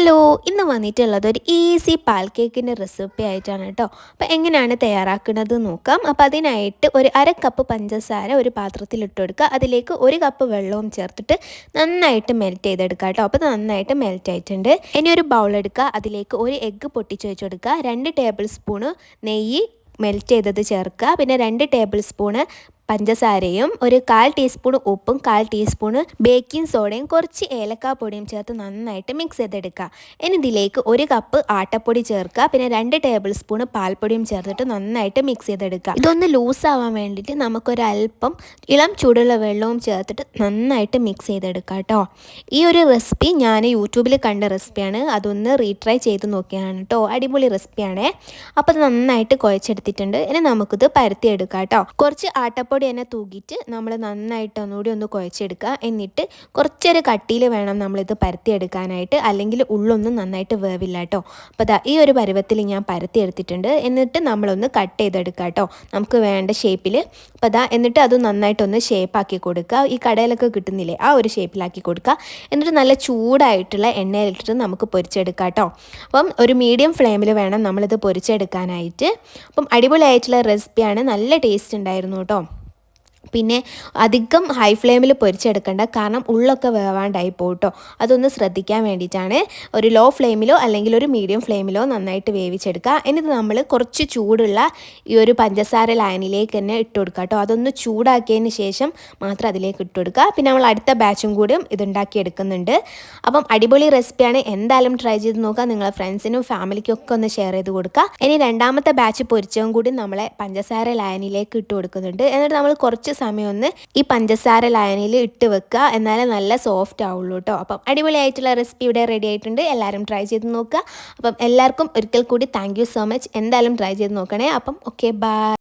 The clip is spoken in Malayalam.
ഹലോ, ഇന്ന് വന്നിട്ടുള്ളത് ഒരു ഈസി പാൽ കേക്കിൻ്റെ റെസിപ്പി ആയിട്ടാണ് കേട്ടോ. അപ്പോൾ എങ്ങനെയാണ് തയ്യാറാക്കുന്നത് നോക്കാം. അപ്പോൾ അതിനായിട്ട് ഒരു അര കപ്പ് പഞ്ചസാര ഒരു പാത്രത്തിൽ ഇട്ട് കൊടുക്കുക. അതിലേക്ക് ഒരു കപ്പ് വെള്ളവും ചേർത്തിട്ട് നന്നായിട്ട് മെൽറ്റ് ചെയ്തെടുക്കുക കേട്ടോ. അപ്പോൾ നന്നായിട്ട് മെൽറ്റ് ആയിട്ടുണ്ട്. ഇനി ഒരു ബൗൾ എടുക്കുക. അതിലേക്ക് ഒരു എഗ്ഗ് പൊട്ടിച്ച് വെച്ച് കൊടുക്കുക. 2 ടേബിൾ സ്പൂണ് നെയ്യ് മെൽറ്റ് ചെയ്തത് ചേർക്കുക. പിന്നെ 2 ടേബിൾ സ്പൂണ് പഞ്ചസാരയും ഒരു 1/4 ടീസ്പൂൺ ഉപ്പും 1/4 ടീസ്പൂൺ ബേക്കിംഗ് സോഡയും കുറച്ച് ഏലക്കാപ്പൊടിയും ചേർത്ത് നന്നായിട്ട് മിക്സ് ചെയ്തെടുക്കുക. ഇനി ഇതിലേക്ക് ഒരു കപ്പ് ആട്ടപ്പൊടി ചേർക്കുക. പിന്നെ 2 ടേബിൾ സ്പൂൺ പാൽപ്പൊടിയും ചേർത്തിട്ട് നന്നായിട്ട് മിക്സ് ചെയ്തെടുക്കുക. ഇതൊന്ന് ലൂസാവാൻ വേണ്ടിയിട്ട് നമുക്കൊരല്പം ഇളം ചൂടുള്ള വെള്ളവും ചേർത്തിട്ട് നന്നായിട്ട് മിക്സ് ചെയ്തെടുക്കുക കേട്ടോ. ഈ ഒരു റെസിപ്പി ഞാൻ യൂട്യൂബിൽ കണ്ട റെസിപ്പിയാണ്. അതൊന്ന് റീട്രൈ ചെയ്ത് നോക്കിയാണ് കേട്ടോ. അടിപൊളി റെസിപ്പിയാണേ. അപ്പോൾ അത് നന്നായിട്ട് കുഴച്ചെടുത്തിട്ടുണ്ട്. ഇനി നമുക്കിത് പരത്തിയെടുക്കാം കേട്ടോ. കുറച്ച് ആട്ടപ്പൊടി തന്നെ തൂക്കിയിട്ട് നമ്മൾ നന്നായിട്ട് ഒന്നുകൂടി ഒന്ന് കുഴച്ചെടുക്കുക. എന്നിട്ട് കുറച്ചൊരു കട്ടിയിൽ വേണം നമ്മളിത് പരത്തിയെടുക്കാനായിട്ട്, അല്ലെങ്കിൽ ഉള്ളൊന്നും നന്നായിട്ട് വേവില്ല കേട്ടോ. അപ്പോൾ ദാ ഈ ഒരു പരുവത്തിൽ ഞാൻ പരത്തിയെടുത്തിട്ടുണ്ട്. എന്നിട്ട് നമ്മളൊന്ന് കട്ട് ചെയ്തെടുക്കുക കേട്ടോ, നമുക്ക് വേണ്ട ഷേപ്പിൽ. അപ്പോൾ ദാ എന്നിട്ട് അത് നന്നായിട്ടൊന്ന് ഷേപ്പാക്കി കൊടുക്കുക. ഈ കടയിലൊക്കെ കിട്ടുന്നില്ലേ, ആ ഒരു ഷേപ്പിലാക്കി കൊടുക്കുക. എന്നിട്ട് നല്ല ചൂടായിട്ടുള്ള എണ്ണയിലിട്ടിട്ട് നമുക്ക് പൊരിച്ചെടുക്കാം കേട്ടോ. അപ്പം ഒരു മീഡിയം ഫ്ലെയിമിൽ വേണം നമ്മളിത് പൊരിച്ചെടുക്കാനായിട്ട്. അപ്പം അടിപൊളിയായിട്ടുള്ള റെസിപ്പിയാണ്, നല്ല ടേസ്റ്റ് ഉണ്ടായിരുന്നു കേട്ടോ. പിന്നെ അധികം ഹൈ ഫ്ലെയിമിൽ പൊരിച്ചെടുക്കണ്ട, കാരണം ഉള്ളൊക്കെ വേവാണ്ടായി പോട്ടോ. അതൊന്ന് ശ്രദ്ധിക്കാൻ വേണ്ടിയിട്ടാണ്. ഒരു ലോ ഫ്ലെയിമിലോ അല്ലെങ്കിൽ ഒരു മീഡിയം ഫ്ലെയിമിലോ നന്നായിട്ട് വേവിച്ചെടുക്കുക. എന്നിട്ട് നമ്മൾ കുറച്ച് ചൂടുള്ള ഈ ഒരു പഞ്ചസാര ലായനിലേക്ക് തന്നെ ഇട്ട് കൊടുക്കുക കേട്ടോ. അതൊന്ന് ചൂടാക്കിയതിന് ശേഷം മാത്രം അതിലേക്ക് ഇട്ട് കൊടുക്കുക. പിന്നെ നമ്മൾ അടുത്ത ബാച്ചും കൂടിയും ഇതുണ്ടാക്കി എടുക്കുന്നുണ്ട്. അപ്പം അടിപൊളി റെസിപ്പിയാണ്, എന്തായാലും ട്രൈ ചെയ്ത് നോക്കുക. നിങ്ങളെ ഫ്രണ്ട്സിനും ഫാമിലിക്കും ഒക്കെ ഒന്ന് ഷെയർ ചെയ്ത് കൊടുക്കുക. ഇനി രണ്ടാമത്തെ ബാച്ച് പൊരിച്ചതും കൂടി നമ്മളെ പഞ്ചസാര ലായനിലേക്ക് ഇട്ട് കൊടുക്കുന്നുണ്ട്. എന്നിട്ട് നമ്മൾ കുറച്ച് സമയം ഒന്ന് ഈ പഞ്ചസാര ലായനിയിൽ ഇട്ട് വെക്കുക, എന്നാലേ നല്ല സോഫ്റ്റ് ആവുള്ളൂ കേട്ടോ. അപ്പം അടിപൊളിയായിട്ടുള്ള റെസിപ്പി ഇവിടെ റെഡി ആയിട്ടുണ്ട്. എല്ലാവരും ട്രൈ ചെയ്ത് നോക്കുക. അപ്പം എല്ലാവർക്കും ഒരിക്കൽ കൂടി താങ്ക് യു സോ മച്ച്. എന്തായാലും ട്രൈ ചെയ്ത് നോക്കണേ. അപ്പം ഓക്കെ, ബൈ.